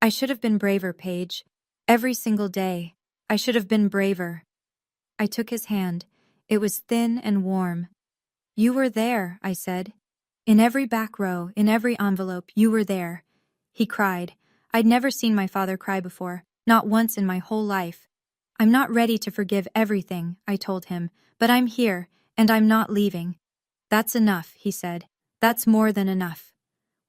I should have been braver, Paige. Every single day, I should have been braver. I took his hand. It was thin and warm. "You were there," I said. "In every back row, in every envelope, you were there." He cried. I'd never seen my father cry before, not once in my whole life. "I'm not ready to forgive everything," I told him, "but I'm here, and I'm not leaving." "That's enough," he said. "That's more than enough."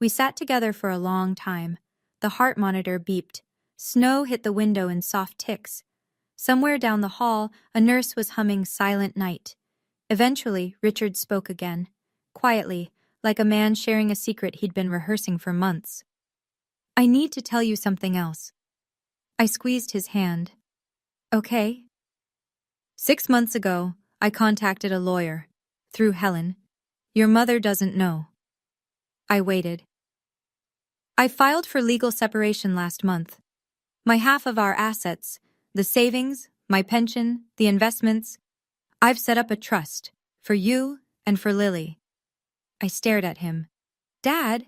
We sat together for a long time. The heart monitor beeped. Snow hit the window in soft ticks. Somewhere down the hall, a nurse was humming Silent Night. Eventually, Richard spoke again, quietly, like a man sharing a secret he'd been rehearsing for months. "I need to tell you something else." I squeezed his hand. "Okay." 6 months ago, I contacted a lawyer, through Helen. "Your mother doesn't know." I waited. "I filed for legal separation last month. My half of our assets, the savings, my pension, the investments, I've set up a trust, for you and for Lily." I stared at him. "Dad,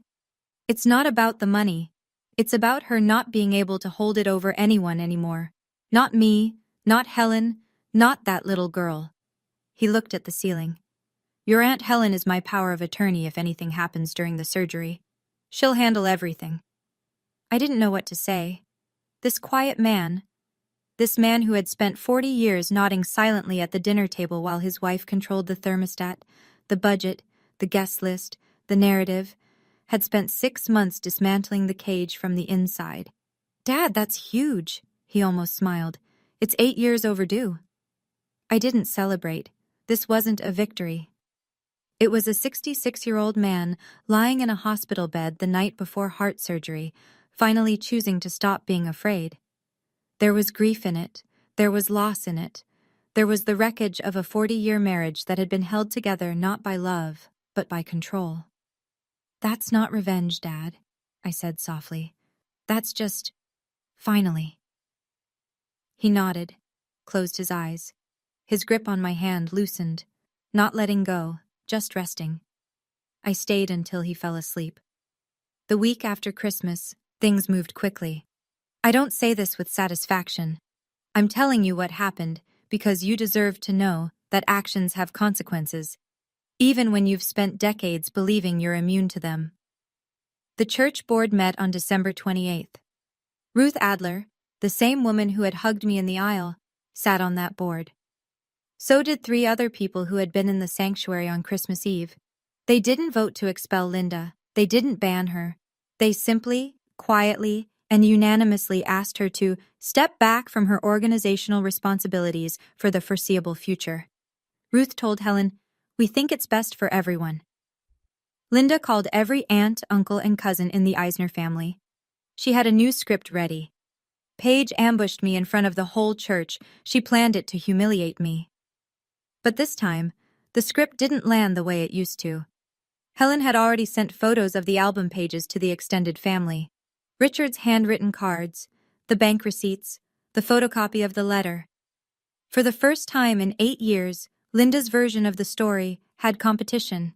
it's not about the money. It's about her not being able to hold it over anyone anymore. Not me, not Helen, not that little girl." He looked at the ceiling. "Your Aunt Helen is my power of attorney if anything happens during the surgery. She'll handle everything." I didn't know what to say. This quiet man, this man who had spent 40 years nodding silently at the dinner table while his wife controlled the thermostat, the budget, the guest list, the narrative, had spent 6 months dismantling the cage from the inside. "Dad, that's huge," he almost smiled. "It's 8 years overdue." I didn't celebrate. This wasn't a victory. It was a 66-year-old man lying in a hospital bed the night before heart surgery, finally choosing to stop being afraid. There was grief in it. There was loss in it. There was the wreckage of a 40-year marriage that had been held together not by love, but by control. "That's not revenge, Dad," I said softly. "That's just, finally." He nodded, closed his eyes. His grip on my hand loosened, not letting go, just resting. I stayed until he fell asleep. The week after Christmas, things moved quickly. I don't say this with satisfaction. I'm telling you what happened because you deserve to know that actions have consequences, even when you've spent decades believing you're immune to them. The church board met on December 28th. Ruth Adler, the same woman who had hugged me in the aisle, sat on that board. So did 3 other people who had been in the sanctuary on Christmas Eve. They didn't vote to expel Linda. They didn't ban her. They simply, quietly, and unanimously asked her to step back from her organizational responsibilities for the foreseeable future. Ruth told Helen, "We think it's best for everyone." Linda called every aunt, uncle, and cousin in the Eisner family. She had a new script ready. Paige ambushed me in front of the whole church. She planned it to humiliate me. But this time, the script didn't land the way it used to. Helen had already sent photos of the album pages to the extended family. Richard's handwritten cards, the bank receipts, the photocopy of the letter. For the first time in 8 years, Linda's version of the story had competition.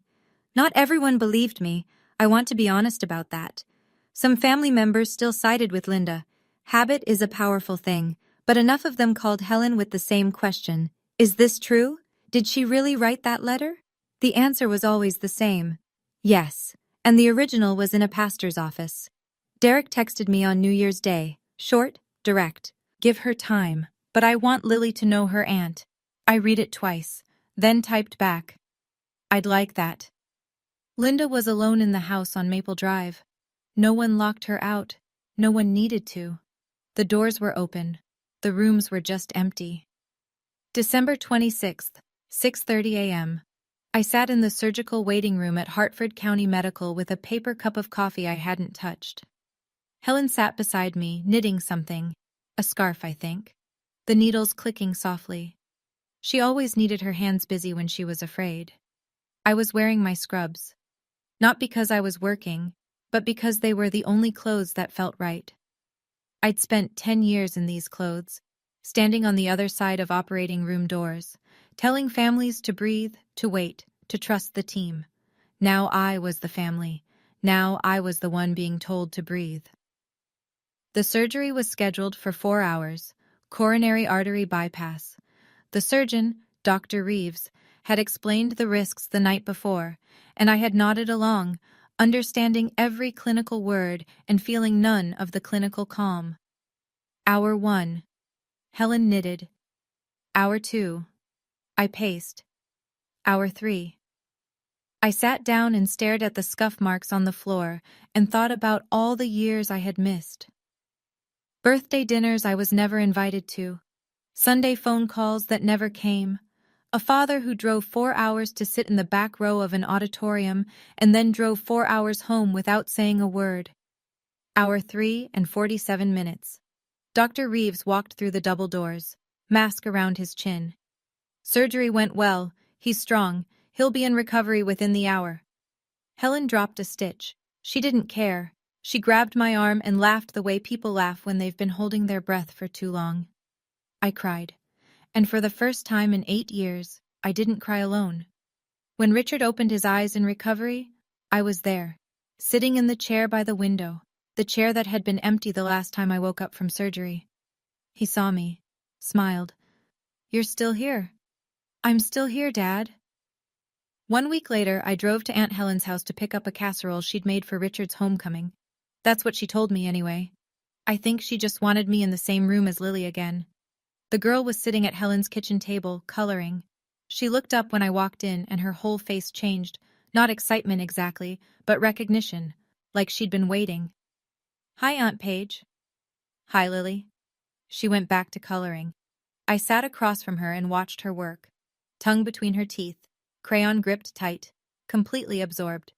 Not everyone believed me. I want to be honest about that. Some family members still sided with Linda. Habit is a powerful thing, but enough of them called Helen with the same question. Is this true? Did she really write that letter? The answer was always the same. Yes, and the original was in a pastor's office. Derek texted me on New Year's Day. Short, direct. "Give her time, but I want Lily to know her aunt." I read it twice, then typed back, "I'd like that." Linda was alone in the house on Maple Drive. No one locked her out. No one needed to. The doors were open. The rooms were just empty. December 26th, 6:30 a.m. I sat in the surgical waiting room at Hartford County Medical with a paper cup of coffee I hadn't touched. Helen sat beside me, knitting something. A scarf, I think. The needles clicking softly. She always needed her hands busy when she was afraid. I was wearing my scrubs. Not because I was working, but because they were the only clothes that felt right. I'd spent 10 years in these clothes, standing on the other side of operating room doors, telling families to breathe, to wait, to trust the team. Now I was the family. Now I was the one being told to breathe. The surgery was scheduled for 4 hours, coronary artery bypass. The surgeon, Dr. Reeves, had explained the risks the night before, and I had nodded along, understanding every clinical word and feeling none of the clinical calm. Hour 1. Helen knitted. Hour 2. I paced. Hour 3. I sat down and stared at the scuff marks on the floor and thought about all the years I had missed. Birthday dinners I was never invited to. Sunday phone calls that never came. A father who drove 4 hours to sit in the back row of an auditorium and then drove 4 hours home without saying a word. Hour 3 and 47 minutes. Dr. Reeves walked through the double doors, mask around his chin. Surgery went well. He's strong. He'll be in recovery within the hour. Helen dropped a stitch. She didn't care. She grabbed my arm and laughed the way people laugh when they've been holding their breath for too long. I cried. And for the first time in 8 years, I didn't cry alone. When Richard opened his eyes in recovery, I was there, sitting in the chair by the window, the chair that had been empty the last time I woke up from surgery. He saw me, smiled. "You're still here." "I'm still here, Dad." 1 week later, I drove to Aunt Helen's house to pick up a casserole she'd made for Richard's homecoming. That's what she told me anyway. I think she just wanted me in the same room as Lily again. The girl was sitting at Helen's kitchen table, coloring. She looked up when I walked in and her whole face changed, not excitement exactly, but recognition, like she'd been waiting. "Hi, Aunt Paige." "Hi, Lily." She went back to coloring. I sat across from her and watched her work, tongue between her teeth, crayon gripped tight. completely absorbed.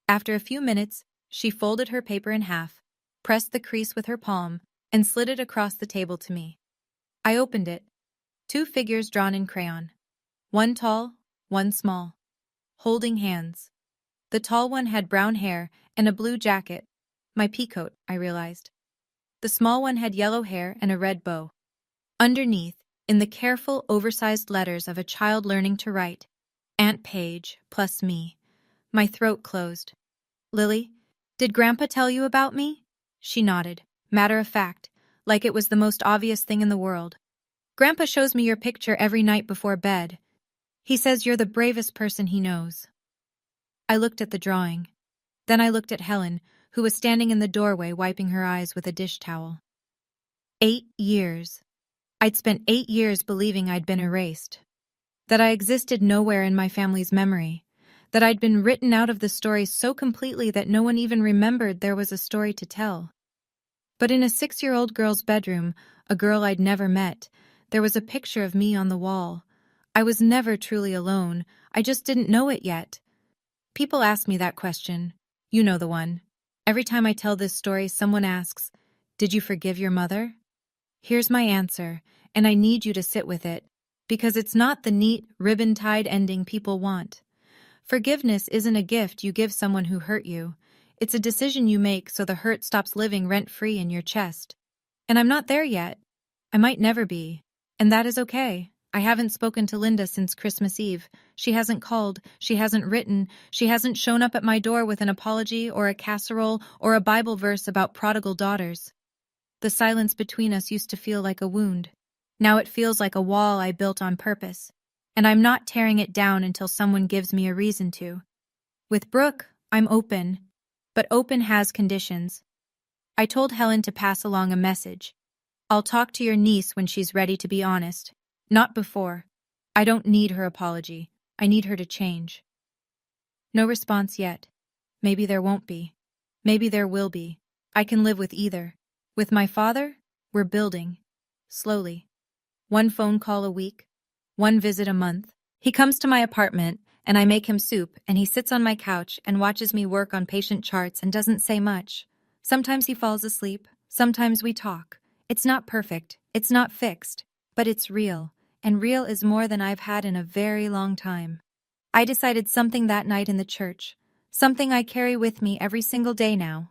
After a few minutes, she folded her paper in half, pressed the crease with her palm, and slid it across the table to me. I opened it. 2 figures drawn in crayon. One tall, one small. Holding hands. The tall one had brown hair and a blue jacket. My peacoat, I realized. The small one had yellow hair and a red bow. Underneath, in the careful, oversized letters of a child learning to write, Aunt Paige plus me. My throat closed. Lily, did Grandpa tell you about me? She nodded, matter of fact, like it was the most obvious thing in the world. Grandpa shows me your picture every night before bed. He says you're the bravest person he knows. I looked at the drawing. Then I looked at Helen, who was standing in the doorway wiping her eyes with a dish towel. 8 years. I'd spent 8 years believing I'd been erased. That I existed nowhere in my family's memory. That I'd been written out of the story so completely that no one even remembered there was a story to tell. But in a 6-year-old girl's bedroom, a girl I'd never met, there was a picture of me on the wall. I was never truly alone. I just didn't know it yet. People ask me that question. You know the one. Every time I tell this story, someone asks, "Did you forgive your mother?" Here's my answer, and I need you to sit with it, because it's not the neat, ribbon-tied ending people want. Forgiveness isn't a gift you give someone who hurt you. It's a decision you make so the hurt stops living rent-free in your chest. And I'm not there yet. I might never be. And that is okay. I haven't spoken to Linda since Christmas Eve. She hasn't called, she hasn't written, she hasn't shown up at my door with an apology or a casserole or a Bible verse about prodigal daughters. The silence between us used to feel like a wound. Now it feels like a wall I built on purpose. And I'm not tearing it down until someone gives me a reason to. With Brooke, I'm open. But open has conditions. I told Helen to pass along a message. I'll talk to your niece when she's ready to be honest. Not before. I don't need her apology. I need her to change. No response yet. Maybe there won't be. Maybe there will be. I can live with either. With my father, we're building. Slowly. 1 phone call a week. 1 visit a month. He comes to my apartment, and I make him soup, and he sits on my couch and watches me work on patient charts and doesn't say much. Sometimes he falls asleep. Sometimes we talk. It's not perfect. It's not fixed. But it's real. And real is more than I've had in a very long time. I decided something that night in the church. Something I carry with me every single day now.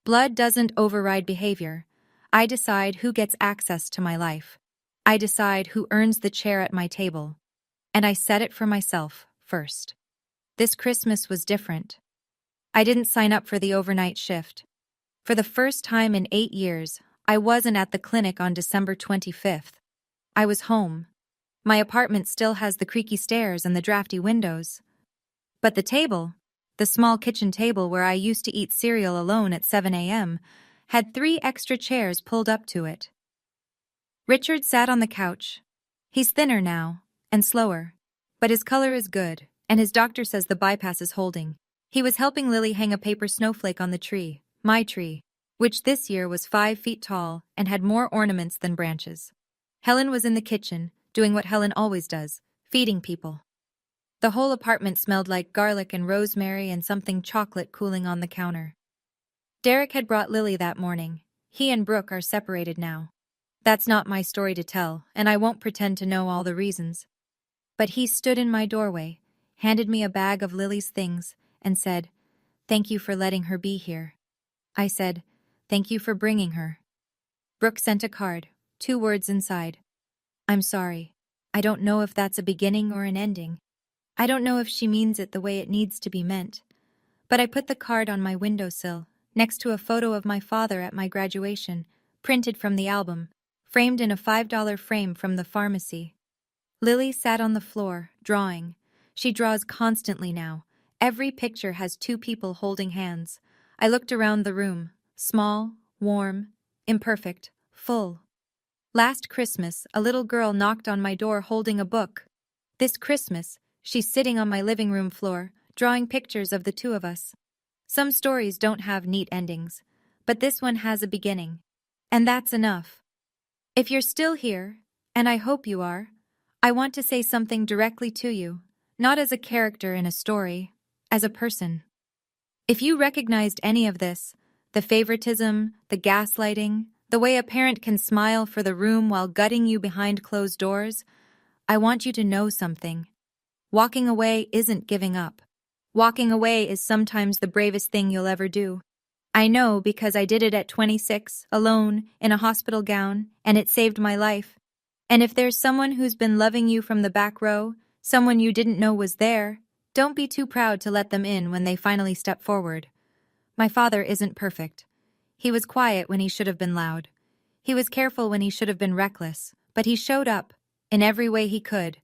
Blood doesn't override behavior. I decide who gets access to my life. I decide who earns the chair at my table. And I set it for myself first. This Christmas was different. I didn't sign up for the overnight shift. For the first time in 8 years, I wasn't at the clinic on December 25th. I was home. My apartment still has the creaky stairs and the drafty windows. But the table, the small kitchen table where I used to eat cereal alone at 7 a.m., had 3 extra chairs pulled up to it. Richard sat on the couch. He's thinner now, and slower. But his color is good, and his doctor says the bypass is holding. He was helping Lily hang a paper snowflake on the tree, my tree, which this year was 5 feet tall and had more ornaments than branches. Helen was in the kitchen, doing what Helen always does, feeding people. The whole apartment smelled like garlic and rosemary and something chocolate cooling on the counter. Derek had brought Lily that morning. He and Brooke are separated now. That's not my story to tell, and I won't pretend to know all the reasons. But he stood in my doorway, handed me a bag of Lily's things, and said, "Thank you for letting her be here." I said, "Thank you for bringing her." Brooke sent a card, 2 words inside. "I'm sorry. I don't know if that's a beginning or an ending. I don't know if she means it the way it needs to be meant. But I put the card on my windowsill, next to a photo of my father at my graduation, printed from the album, framed in a $5 frame from the pharmacy. Lily sat on the floor, drawing. She draws constantly now. Every picture has 2 people holding hands. I looked around the room, small, warm, imperfect, full. Last Christmas, a little girl knocked on my door holding a book. This Christmas, she's sitting on my living room floor, drawing pictures of the 2 of us. Some stories don't have neat endings, but this one has a beginning. And that's enough. If you're still here, and I hope you are, I want to say something directly to you, not as a character in a story, as a person. If you recognized any of this, the favoritism, the gaslighting, the way a parent can smile for the room while gutting you behind closed doors, I want you to know something. Walking away isn't giving up. Walking away is sometimes the bravest thing you'll ever do. I know because I did it at 26, alone, in a hospital gown, and it saved my life. And if there's someone who's been loving you from the back row, someone you didn't know was there, don't be too proud to let them in when they finally step forward. My father isn't perfect. He was quiet when he should have been loud. He was careful when he should have been reckless, but he showed up, in every way he could,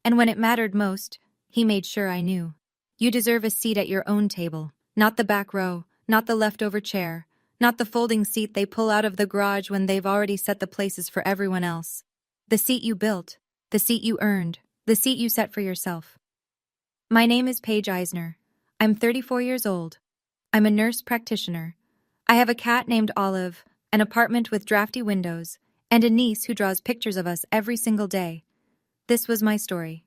and when it mattered most, he made sure I knew. You deserve a seat at your own table, not the back row, not the leftover chair, not the folding seat they pull out of the garage when they've already set the places for everyone else. The seat you built, the seat you earned, the seat you set for yourself. My name is Paige Eisner. I'm 34 years old. I'm a nurse practitioner. I have a cat named Olive, an apartment with drafty windows, and a niece who draws pictures of us every single day. This was my story.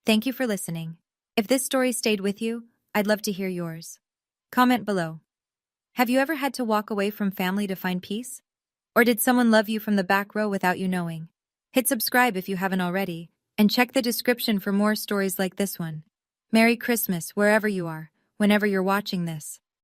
Thank you for listening. If this story stayed with you, I'd love to hear yours. Comment below. Have you ever had to walk away from family to find peace? Or did someone love you from the back row without you knowing? Hit subscribe if you haven't already, and check the description for more stories like this one. Merry Christmas wherever you are, whenever you're watching this.